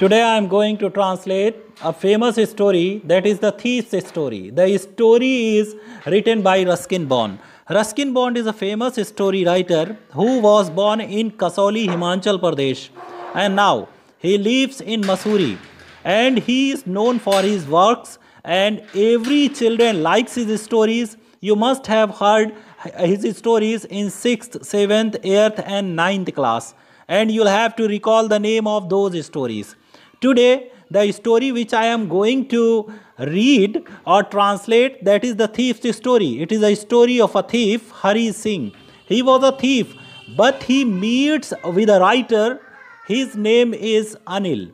Today I am going to translate a famous story, that is the thief's story. The story is written by Ruskin Bond. Ruskin Bond is a famous story writer who was born in Kasauli, Himachal Pradesh, and now he lives in Mussoorie, and he is known for his works, and every children likes his stories. You must have heard his stories in 6th, 7th, 8th and 9th class, and you'll have to recall the name of those stories. Today, the story which I am going to read or translate, that is the thief's story. It is a story of a thief, Hari Singh. He was a thief, but he meets with a writer. His name is Anil.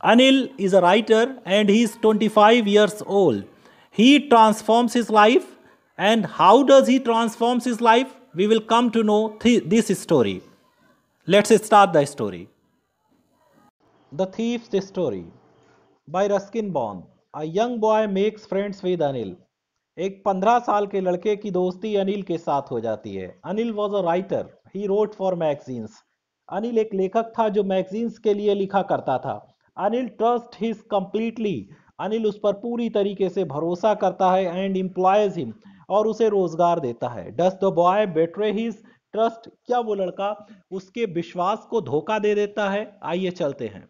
Anil is a writer and he is 25 years old. He transforms his life, and how does he transforms his life? We will come to know this story. Let's start the story. The Thief's Story by Ruskin Bond. A young boy makes friends with Anil. एक 15 साल के लड़के की दोस्ती अनिल के साथ हो जाती है. Anil was a writer. He wrote for magazines. Anil एक लेखक था जो मैगजीन्स के लिए लिखा करता था. Anil trust his completely. Anil उस पर पूरी तरीके से भरोसा करता है एंड एम्प्लॉयज हिम, और उसे रोजगार देता है. Does the boy betray his trust. क्या वो लड़का उसके विश्वास को धोखा दे देता है? आइए चलते हैं.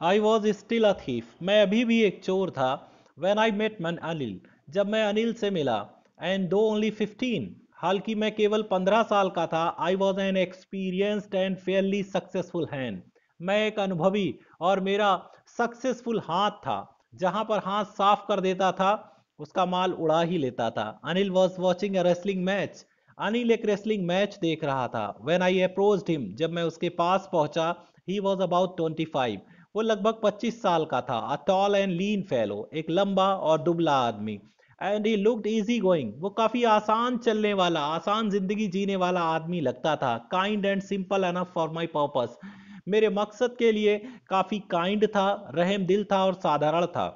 I was still a thief. मैं अभी भी एक चोर था. वेन आई मेट मन अनिल. जब मैं अनिल से मिला. एंड दो ओनली 15. हालांकि मैं केवल 15 साल का था. I was an experienced and Fairlie successful hand. मैं एक अनुभवी और मेरा सक्सेसफुल हाथ था. जहां पर हाथ साफ कर देता था उसका माल उड़ा ही लेता था. Anil was watching a wrestling match. Anil एक रेसलिंग मैच देख रहा था. When I approached him. जब मैं उसके पास पहुंचा. He was about 25. वो लगभग 25 साल का था. A tall and lean fellow. एक लंबा और दुबला आदमी. And he looked easy going. वो काफी आसान चलने वाला, आसान जिंदगी जीने वाला आदमी लगता था. Kind and simple enough for my purpose. मेरे मकसद के लिए काफी काइंड था, रहम दिल था और साधारण था.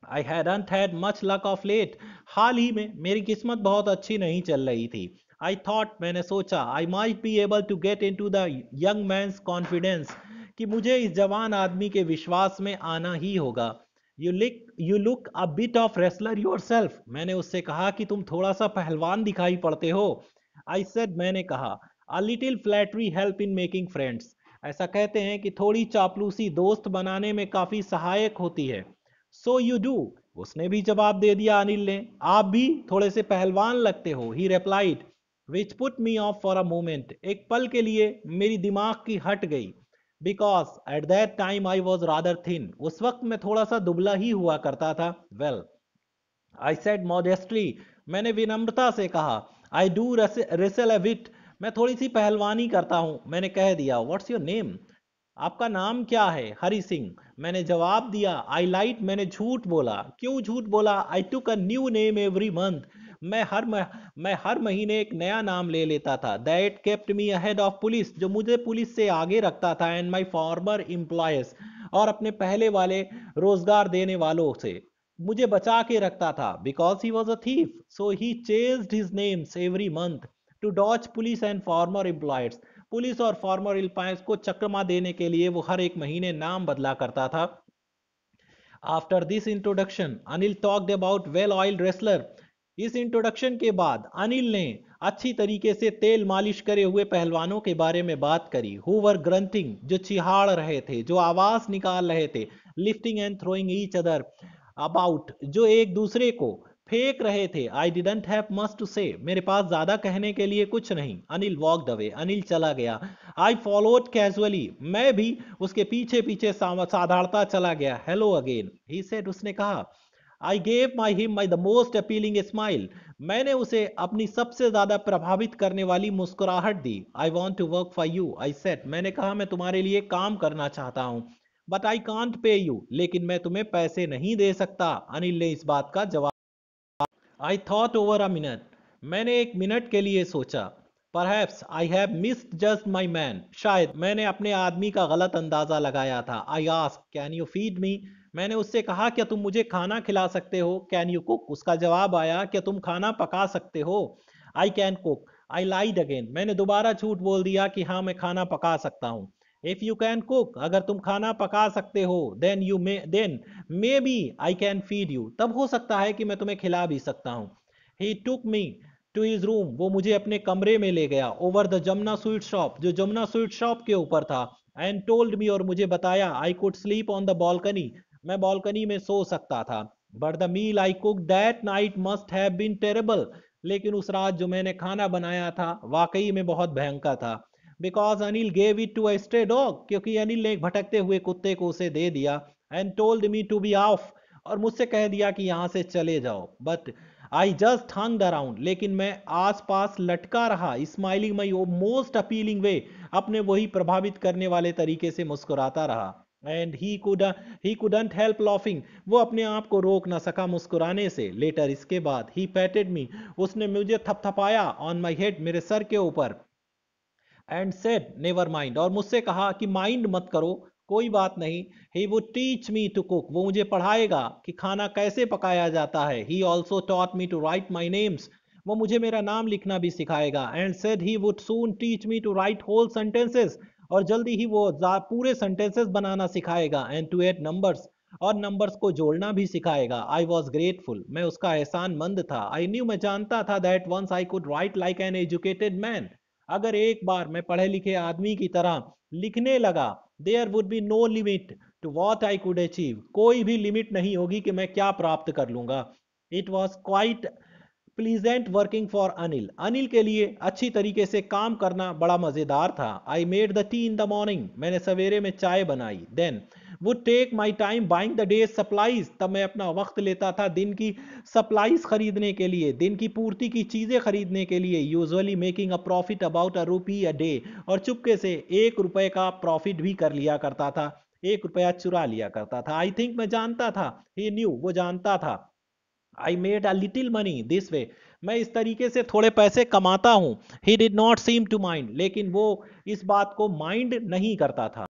I hadn't had much luck of late. हाल ही में मेरी किस्मत बहुत अच्छी नहीं चल रही थी. I thought. मैंने सोचा. I might be able to get into the young man's confidence. कि मुझे इस जवान आदमी के विश्वास में आना ही होगा. You look a bit of wrestler your self. मैंने उससे कहा कि तुम थोड़ा सा पहलवान दिखाई पड़ते हो. आई सेड. मैंने कहा. A little flattery help in making friends. ऐसा कहते हैं कि थोड़ी चापलूसी दोस्त बनाने में काफी सहायक होती है. So you do. उसने भी जवाब दे दिया अनिल ने. आप भी थोड़े से पहलवान लगते हो. ही replied. Which put me of for a moment. एक पल के लिए मेरी दिमाग की हट गई. Because at that time I was rather thin. उस वक्त मैं थोड़ा सा दुबला ही हुआ करता था. Well, I said modestly. मैंने विनम्रता से कहा. I do wrestle a bit. मैं थोड़ी सी पहलवानी करता हूं. मैंने कह दिया. What's your name. आपका नाम क्या है? हरि सिंह. मैंने जवाब दिया. I lied. मैंने झूठ बोला. क्यों झूठ बोला? I took a new name every month. मैं हर महीने एक नया नाम ले लेता था. That kept me ahead of police. जो मुझे पुलिस से आगे रखता था. And my farmer employees. और अपने पहले वाले रोजगार देने वालों से मुझे बचा के रखता था. Because he was a thief, so he changed his names every month to dodge police and former employees. Police और फॉर्मर एम्प्लॉयज को चकमा देने के लिए वो हर एक महीने नाम बदला करता था. After this introduction Anil talked about well oiled wrestler. इस इंट्रोडक्शन के बाद अनिल ने अच्छी तरीके से तेल मालिश करे हुए पहलवानों के बारे में बात करी. Who were grunting. जो चिहाड़ रहे थे, जो आवाज निकाल रहे थे. Lifting and throwing each other about. जो एक दूसरे को फेंक रहे थे. I didn't have much to say. मेरे पास ज्यादा कहने के लिए कुछ नहीं. Anil walked away. अनिल चला गया. I followed casually. मैं भी उसके पीछे पीछे साधारणता चला गया. Hello again, he said. उसने कहा. I gave my him my the most appealing smile. मैंने उसे अपनी सबसे ज्यादा प्रभावित करने वाली मुस्कुराहट दी. I want to work for you. I said. मैंने कहा मैं तुम्हारे लिए काम करना चाहता हूं. But I can't pay you. लेकिन मैं तुम्हें पैसे नहीं दे सकता. अनिल ने इस बात का जवाब. I thought over a minute. मैंने एक मिनट के लिए सोचा. Perhaps I have missed just my man. शायद मैंने अपने आदमी का गलत अंदाजा लगाया था. I ask. Can you feed me. मैंने उससे कहा. क्या तुम मुझे खाना खिला सकते हो? Can you cook. उसका जवाब आया. क्या तुम खाना पका सकते हो? I can cook. I lied again. मैंने दोबारा झूठ बोल दिया कि हाँ मैं खाना पका सकता हूँ. इफ यू कैन कुक, अगर तुम खाना पका सकते हो, then maybe I can feed you, तब हो सकता है कि मैं तुम्हें खिला भी सकता हूँ। ही टुक मी टू हिज रूम, वो मुझे अपने कमरे में ले गया, over the Jamuna sweet shop, जो जमुना स्वीट शॉप के ऊपर था, एंड टोल्ड मी, और मुझे बताया, I could sleep on the balcony, मैं बालकनी में सो सकता था। But the meal I cook that night must have been terrible, लेकिन उस रात जो मैंने खाना बनाया था वाकई में बहुत भयंकर था। Because Anil gave it to a stray dog, क्योंकि अनिल ने एक भटकते हुए कुत्ते को उसे दे दिया, and told me to be off, और मुझसे कह दिया कि यहाँ से चले जाओ। But I just hanged around, लेकिन मैं आस पास लटका रहा, smiling my most appealing way, अपने वही प्रभावित करने वाले तरीके से मुस्कुराता रहा। And he couldn't help laughing, वो अपने आप को रोक ना सका मुस्कुराने से। लेटर, इसके बाद, ही पैटेड मी, उसने मुझे थपथपाया, ऑन माई हेड, मेरे सर के ऊपर, एंड सेड नेवर माइंड, और मुझसे कहा कि माइंड मत करो, कोई बात नहीं। He would teach me to cook, वो मुझे पढ़ाएगा कि खाना कैसे पकाया जाता है। He also taught me to write my names, वो मुझे मेरा नाम लिखना भी सिखाएगा। And said he would soon teach me to write whole sentences, और जल्दी ही वो पूरे सेंटेंसेस बनाना सिखाएगा। एंड टू एड नंबर्स, और नंबर्स को जोड़ना भी सिखाएगा। आई वॉज ग्रेटफुल, मैं उसका एहसान मंद था। आई न्यू, मैं जानता था, that once I could write like an educated man, अगर एक बार मैं पढ़े लिखे आदमी की तरह लिखने लगा, there would be no limit to what I could achieve, कोई भी लिमिट नहीं होगी कि मैं क्या प्राप्त कर लूंगा। It was quite pleasant working for Anil, Anil के लिए अच्छी तरीके से काम करना बड़ा मजेदार था। I made the tea in the morning, मैंने सवेरे में चाय बनाई। Then would take my time buying the day's supplies, तब मैं अपना वक्त लेता था दिन की सप्लाईज खरीदने के लिए, दिन की पूर्ति की चीजें खरीदने के लिए। Usually making a profit about a rupee a day, और चुपके से 1 रुपए का प्रॉफिट भी कर लिया करता था, 1 रुपया चुरा लिया करता था। आई थिंक, मैं जानता था, ही न्यू, वो जानता था, I made a little money this way, मैं इस तरीके से थोड़े पैसे कमाता हूं। He did not seem to mind, लेकिन वो इस बात को माइंड नहीं करता था।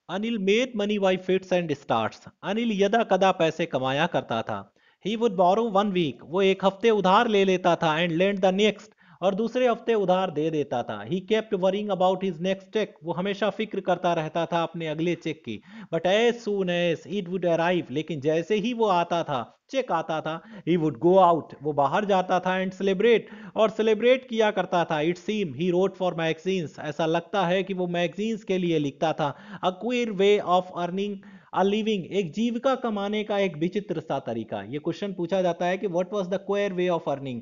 Anil made money by fits and starts, Anil यदा कदा पैसे कमाया करता था। ही वुड बोरो 1 वीक, वो एक हफ्ते उधार ले लेता था, एंड लेंड द नेक्स्ट, और दूसरे हफ्ते उधार दे देता था। He kept worrying about his next cheque, वो हमेशा फिक्र करता रहता था अपने अगले चेक की। But as soon as it would arrive, लेकिन जैसे ही वो आता था, चेक आता था, ही वुड गो आउट, वो बाहर जाता था, एंड सेलिब्रेट, और सेलिब्रेट किया करता था। It seem he wrote for magazines, ऐसा लगता है कि वो मैगजीन्स के लिए लिखता था। A queer way of earning a living, एक जीविका कमाने का एक विचित्र सा तरीका। ये क्वेश्चन पूछा जाता है कि what was the queer way of earning,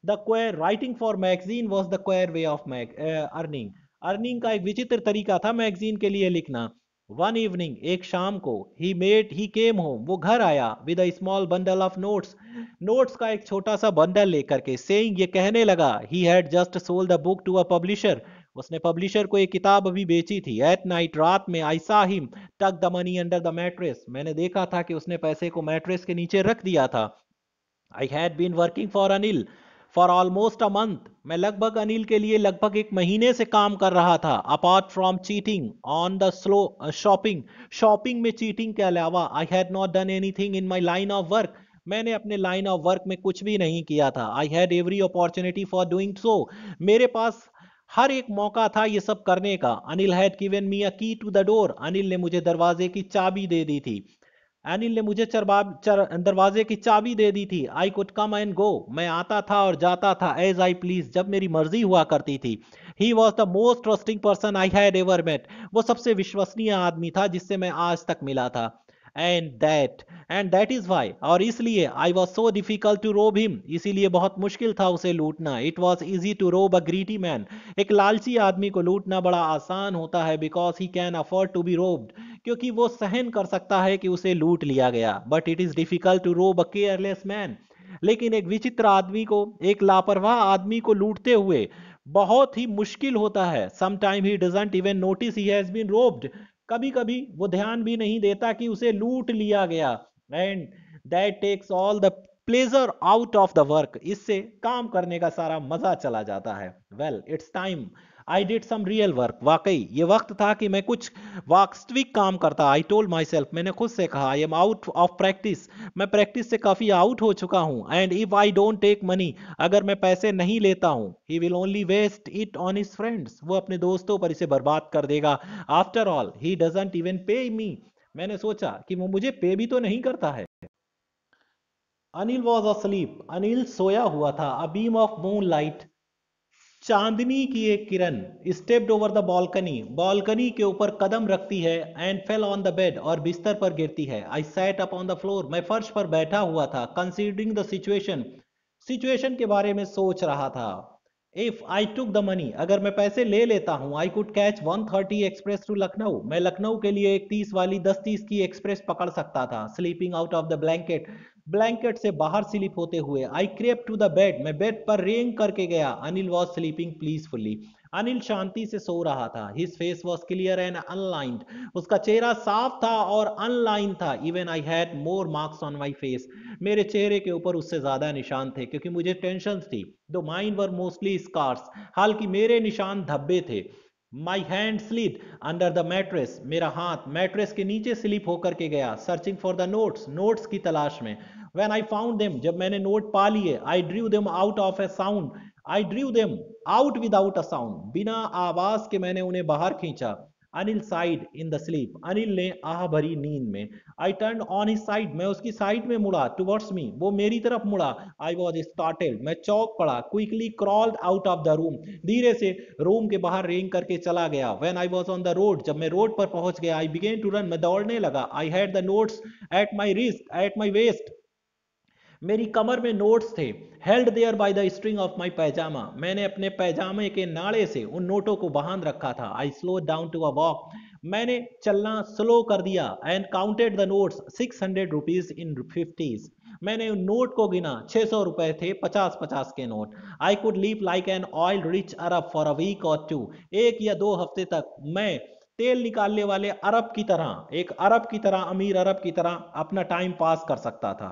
the queer writing for magazine was the queer way of earning, earning का एक विचित्र तरीका था मैगजीन के लिए लिखना। वन इवनिंग, एक शाम को, ही केम होम, वो घर आया, with a small bundle of notes, notes का एक छोटा सा बंडल लेकर के, सेइंग, ये कहने लगा, he had just sold the book to a publisher, उसने पब्लिशर को एक किताब अभी बेची थी। एट नाइट, रात में, आई सा हिम टक the money under the mattress, मैंने देखा था कि उसने पैसे को मैट्रेस के नीचे रख दिया था। I had been working for Anil for almost a month, मैं लगभग अनिल के लिए लगभग 1 महीने से काम कर रहा था। Apart from cheating on the slow shopping, shopping में चीटिंग के अलावा, I had not done anything in my line of work, मैंने अपने लाइन ऑफ वर्क में कुछ भी नहीं किया था। I had every opportunity for doing so, मेरे पास हर एक मौका था ये सब करने का। अनिल हैड गिवन मी अ की टू द डोर, अनिल ने मुझे दरवाजे की चाबी दे दी थी, अनिल ने मुझे दरवाजे की चाबी दे दी थी। I could come and go, मैं आता था और जाता था एज आई प्लीज, जब मेरी मर्जी हुआ करती थी। He was the most trusting person I had ever met, वो सबसे विश्वसनीय आदमी था जिससे मैं आज तक मिला था। And that and that is why, और इसलिए, I was so difficult to rob him, इसीलिए बहुत मुश्किल था उसे लूटना। It was easy to rob a greedy man, एक लालची आदमी को लूटना बड़ा आसान होता है। Because he can afford to be robbed, क्योंकि वो सहन कर सकता है कि उसे लूट लिया गया। But it is difficult to rob a careless man, लेकिन एक विचित्र आदमी को, एक लापरवाह आदमी को लूटते हुए बहुत ही मुश्किल होता है। Sometime he doesn't even notice he has been robbed, कभी कभी वो ध्यान भी नहीं देता कि उसे लूट लिया गया। And that takes all the pleasure out of the work, इससे काम करने का सारा मजा चला जाता है। Well it's time I did some real work, वाकई ये वक्त था कि मैं कुछ वास्तविक काम करता। आई टोल्ड माई सेल्फ, मैंने खुद से कहा, I am out of practice, मैं प्रैक्टिस से काफी आउट हो चुका हूं। And if I don't take money, अगर मैं पैसे नहीं लेता हूं, he will only waste it on his friends, वो अपने दोस्तों पर इसे बर्बाद कर देगा। After all he doesn't even pay me, मैंने सोचा कि वो मुझे पे भी तो नहीं करता है। अनिल वॉज asleep, अनिल सोया हुआ था। A beam of moon light, चांदनी की एक किरण, stepped over the balcony, balcony के ऊपर कदम रखती है, and fell on the bed, और बिस्तर पर गिरती है। I sat up on the floor, मैं फर्श पर बैठा हुआ था। कंसीडरिंग द सिचुएशन, सिचुएशन के बारे में सोच रहा था। If I took the money, अगर मैं पैसे ले लेता हूं, I could catch 130 express to Lucknow, मैं लखनऊ के लिए एक 30 वाली 10:30 की एक्सप्रेस पकड़ सकता था। Slipping out of the blanket, blanket से बाहर स्लिप होते हुए, I crept to the bed, मैं बेड पर रेंग करके गया। Anil was sleeping peacefully, Anil शांति से सो रहा था। His face was clear and unlined, उसका चेहरा साफ था और अनलाइन था। Even I had more marks on my face, मेरे चेहरे के ऊपर उससे ज्यादा निशान थे, क्योंकि मुझे टेंशन थी। दो माइन वर मोस्टली स्कार्स, हालांकि मेरे निशान धब्बे थे। My hand slid under the mattress, मेरा हाथ मैट्रेस के नीचे स्लिप होकर के गया। Searching for the notes, notes की तलाश में। When I found them, जब मैंने नोट पा लिए, I drew them out of a sound, I drew them out without a sound, बिना आवाज के मैंने उन्हें बाहर खींचा। Anil side in the sleep, Anil ने आह भरी नींद में। I turn on his side, मैं उसकी साइड में मुड़ा। टुवर्ड्स मी, वो मेरी तरफ मुड़ा। आई वॉज स्टार्टेड, मैं चौंक पड़ा। Quickly crawled out of the room, धीरे से रूम के बाहर रेंग करके चला गया। When I was on the road, जब मैं रोड पर पहुंच गया, आई बिगेन टू रन, मैं दौड़ने लगा। I had the notes at my wrist, at my waist, मेरी कमर में नोट्स थे। Held there by the string of my pyjama, मैंने अपने पैजामे के नाड़े से उन नोटों को बांध रखा था। I slow down to a walk, मैंने चलना स्लो कर दिया। And counted the notes 600 rupees in 50s, मैंने उन नोट को गिना। 600 रुपए थे, 50-50 के नोट। I could live like an oil rich Arab for a week or two, एक या दो हफ्ते तक मैं तेल निकालने वाले अरब की तरह, एक अरब की तरह, अमीर अरब की तरह अपना टाइम पास कर सकता था।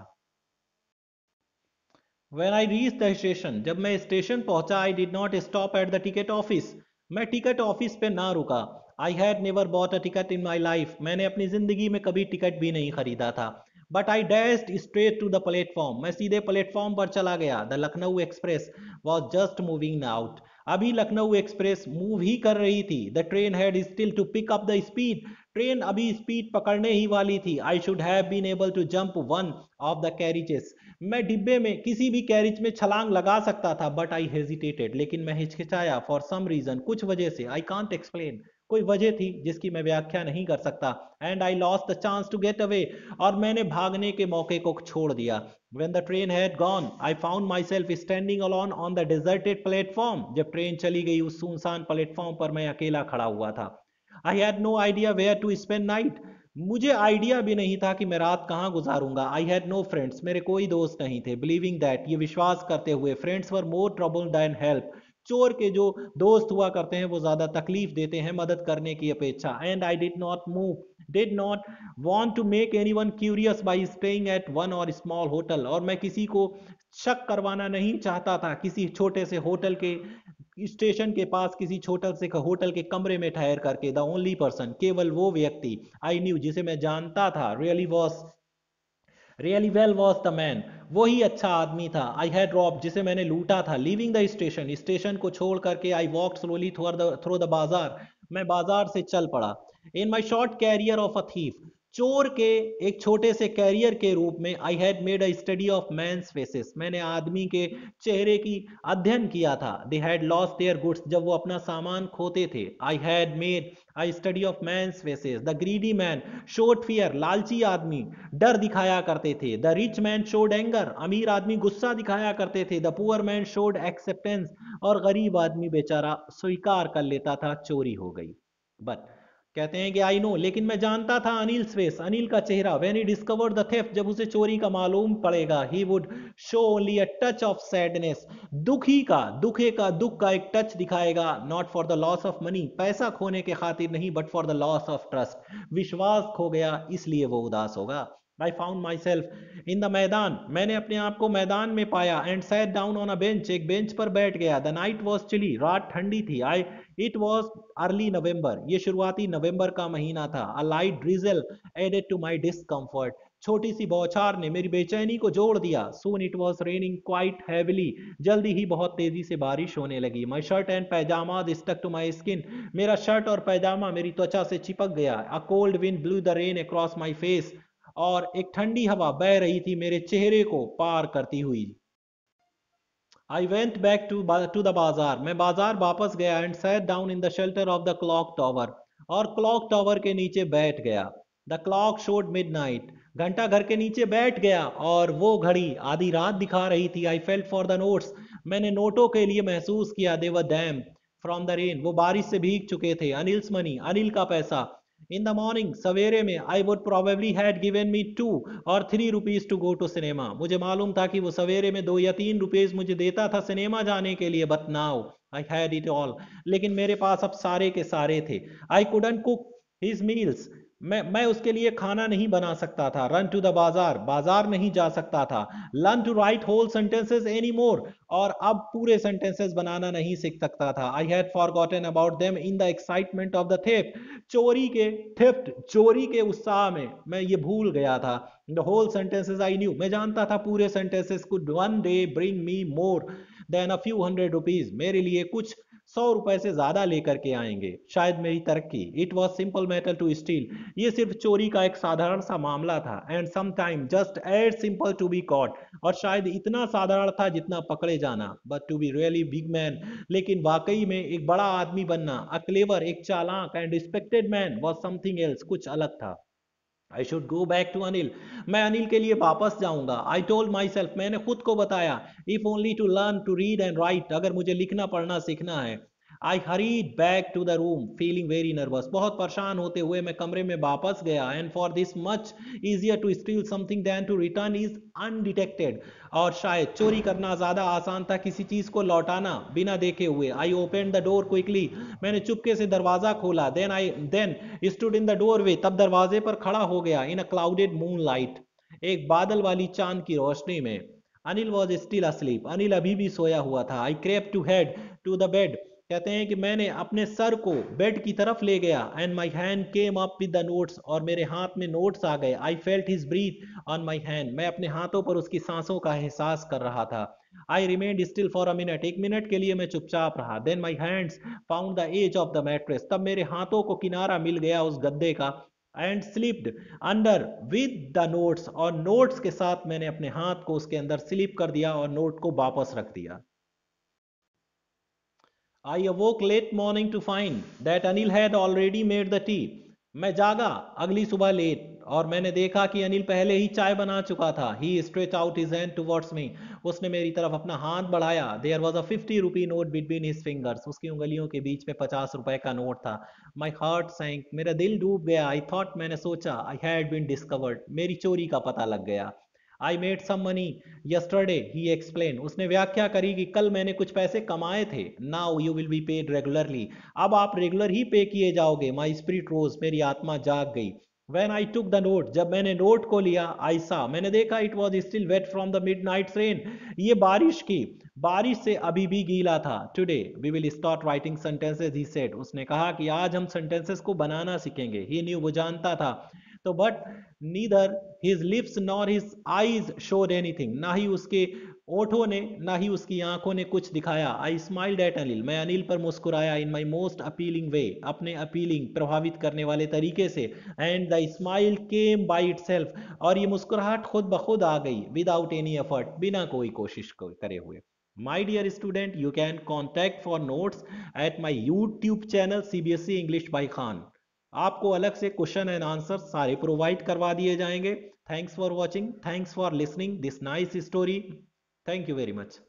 When I reached the station, जब मैं स्टेशन पहुंचा, I did not stop at the ticket office, मैं टिकट ऑफिस पे ना रुका। I had never bought a ticket in my life, मैंने अपनी जिंदगी में कभी टिकट भी नहीं खरीदा था। But I dashed straight to the platform, मैं सीधे प्लेटफॉर्म पर चला गया। The Lucknow express was just moving out, अभी लखनऊ एक्सप्रेस मूव ही कर रही थी। The train had still to pick up the speed, train अभी स्पीड पकड़ने ही वाली थी। I should have been able to jump one of the carriages, मैं डिब्बे में किसी भी कैरिज में छलांग लगा सकता था। बट आई हेजिटेटेड, लेकिन मैं हिचकिचाया। फॉर सम रीजन, कुछ वजह से। आई कांट एक्सप्लेन, कोई वजह थी जिसकी मैं व्याख्या नहीं कर सकता। And I lost the chance to get away, और मैंने भागने के मौके को छोड़ दिया। When the train had gone, I found myself standing alone on the deserted platform, जब ट्रेन चली गई, उस सुनसान प्लेटफॉर्म पर मैं अकेला खड़ा हुआ था। I had no idea where to spend night, मुझे आइडिया भी नहीं था कि मैं रात कहाँ गुजारूंगा। आई हैड नो फ्रेंड्स, मेरे कोई दोस्त नहीं थे। बिलीविंग दैट, ये विश्वास करते हुए, friends were more trouble than help, चोर के जो दोस्त हुआ करते हैं वो ज्यादा तकलीफ देते हैं मदद करने की अपेक्षा। And I did not want to make anyone curious by staying at one or small hotel, और मैं किसी को शक करवाना नहीं चाहता था किसी छोटे से होटल के, स्टेशन के पास किसी छोटे से होटल के कमरे में ठहर करके। द ओनली पर्सन, केवल वो व्यक्ति, आई न्यू, जिसे मैं जानता था, really well was the man, वही अच्छा आदमी था। आई हैड रॉब, जिसे मैंने लूटा था। लिविंग द स्टेशन, स्टेशन को छोड़ करके, I walk slowly through the bazaar, मैं बाजार से चल पड़ा। In my short career of a thief, चोर के एक छोटे से कैरियर के रूप में, I had made a study of man's faces, मैंने आदमी के चेहरे की अध्ययन किया था। They had lost their goods, जब वो अपना सामान खोते थे। I had made a study of man's faces. The greedy man showed fear, लालची आदमी डर दिखाया करते थे। The rich man showed anger, अमीर आदमी गुस्सा दिखाया करते थे। The poor man showed acceptance, और गरीब आदमी बेचारा स्वीकार कर लेता था चोरी हो गई। बट कहते हैं कि आई नो, लेकिन मैं जानता था अनिल फेस, अनिल का चेहरा। When he discovered the theft, जब उसे चोरी का मालूम पड़ेगा, he would show only a touch of sadness, दुख का एक टच दिखाएगा। Not for the loss of money, पैसा खोने के खातिर नहीं, but for the loss of trust, विश्वास खो गया इसलिए वो उदास होगा। I found my self in the मैदान, मैंने अपने आप को मैदान में पाया, and sat down on a bench, एक बेंच पर बैठ गया। द नाइट वॉज चिली, रात ठंडी थी। इट वॉज अर्ली नवंबर, ये शुरुआती नवंबर का महीना था। A light drizzle added to my discomfort, छोटी सी बौछार ने मेरी बेचैनी को जोड़ दिया। Soon it was raining quite heavily, जल्दी ही बहुत तेजी से बारिश होने लगी। My shirt and pyjama stuck to my skin, मेरा शर्ट और पैजामा मेरी त्वचा से चिपक गया। A cold wind blew the rain across my face, और एक ठंडी हवा बह रही थी मेरे चेहरे को पार करती हुई। I went back to the bazaar, मैं बाजार वापस गया, and sat down in the shelter of the clock tower, और क्लॉक टावर के नीचे बैठ गया। द क्लॉक शोड मिडनाइट, घंटा घर के नीचे बैठ गया और वो घड़ी आधी रात दिखा रही थी। I felt for the notes, मैंने नोटों के लिए महसूस किया। दे वर डैम फ्रॉम द रेन, वो बारिश से भीग चुके थे। अनिल्स मनी, अनिल का पैसा। इन द मॉर्निंग, सवेरे में, I would probably had given me 2 or 3 rupees to go to cinema, मुझे मालूम था कि वो सवेरे में 2 या 3 रुपीज मुझे देता था सिनेमा जाने के लिए। But now I had it all, लेकिन मेरे पास अब सारे के सारे थे। I couldn't cook his meals, मैं उसके लिए खाना नहीं बना सकता था। रन टू द बाजार, बाजार नहीं जा सकता था। Learn to write whole sentences any more, और अब पूरे सेंटेंसेस बनाना नहीं सीख सकता था। I had forgotten about them in the excitement of the theft, चोरी के उत्साह में मैं ये भूल गया था। The whole sentences I knew, मैं जानता था पूरे sentences could one day bring me more than a few hundred rupees, मेरे लिए कुछ 100 रुपए से ज्यादा लेकर के आएंगे, शायद मेरी तरक्की। It was simple matter to steal, ये सिर्फ चोरी का एक साधारण सा मामला था। And sometime just as simple to be caught, और शायद इतना साधारण था जितना पकड़े जाना। But to be really big man, लेकिन वाकई में एक बड़ा आदमी बनना, अ क्लेवर, एक चालाक and respected man, was something else, कुछ अलग था। I should go back to Anil, मैं अनिल के लिए वापस जाऊंगा। आई टोल्ड माई सेल्फ, मैंने खुद को बताया, if only to learn to read and write, अगर मुझे लिखना पढ़ना सीखना है। I hurried back to the room feeling very nervous, बहुत परेशान होते हुए मैं कमरे में वापस गया। And for this much easier to steal something than to return is undetected, और शायद चोरी करना ज्यादा आसान था किसी चीज को लौटाना बिना देखे हुए। I open the door quickly, मैंने चुपके से दरवाजा खोला। Then stood in the doorway, तब दरवाजे पर खड़ा हो गया। In a clouded moon light, एक बादल वाली चांद की रोशनी में। Anil was still asleep, Anil अभी भी सोया हुआ था। I crept to head to the bed, कहते हैं कि मैंने अपने सर को बेड की तरफ ले गया। And my hand came up with the notes, और मेरे हाथ में नोट्स आ गए। I felt his breath on my hand, मैं अपने हाथों पर उसकी सांसों का एहसास कर रहा था। I remained still for a minute, एक मिनट के लिए मैं चुपचाप रहा। Then my hands found the edge of the mattress, तब मेरे हाथों को किनारा मिल गया उस गद्दे का। And slipped under with the notes, और नोट्स के साथ मैंने अपने हाथ को उसके अंदर स्लिप कर दिया और नोट को वापस रख दिया। I awoke late morning to find that Anil had already made the tea. मैं जागा अगली सुबह लेट, और मैंने देखा कि अनिल पहले ही चाय बना चुका था। He stretched out his hand towards me. उसने मेरी तरफ अपना हाथ बढ़ाया। There was a 50 rupee note between his fingers. उसकी उंगलियों के बीच में 50 रुपए का नोट था। My heart sank. मेरा दिल डूब गया। I thought, मैंने सोचा, I had been discovered. मेरी चोरी का पता लग गया। I made some money yesterday, he explain, उसने व्याख्या करी कि कल मैंने कुछ पैसे कमाए थे। Now you will be paid regularly, अब आप रेगुलर ही पे किए जाओगे। माई स्पिरिट रोज, मेरी आत्मा जाग गई। When I took the note, जब मैंने नोट को लिया, I saw, मैंने देखा, it was still wet from the midnight rain, ये बारिश से अभी भी गीला था। Today we will start writing sentences, he said, उसने कहा कि आज हम sentences को बनाना सीखेंगे। He knew, वो जानता था। तो but neither his lips nor his eyes showed anything, ना ही उसके ओठों ने ना ही उसकी आंखों ने कुछ दिखाया। आई स्माइल्ड एट अनिल, मैं अनिल पर मुस्कुराया। इन माई मोस्ट अपीलिंग वे, अपने अपीलिंग प्रभावित करने वाले तरीके से। And the smile came by it self, और ये मुस्कुराहट खुद ब खुद आ गई। विदाउट एनी एफर्ट, बिना कोई कोशिश करे हुए। My dear student, you can contact for notes at my YouTube channel CBSE English by Khan. आपको अलग से क्वेश्चन एंड आंसर सारे प्रोवाइड करवा दिए जाएंगे। Thanks for watching, thanks for listening this nice story. Thank you very much.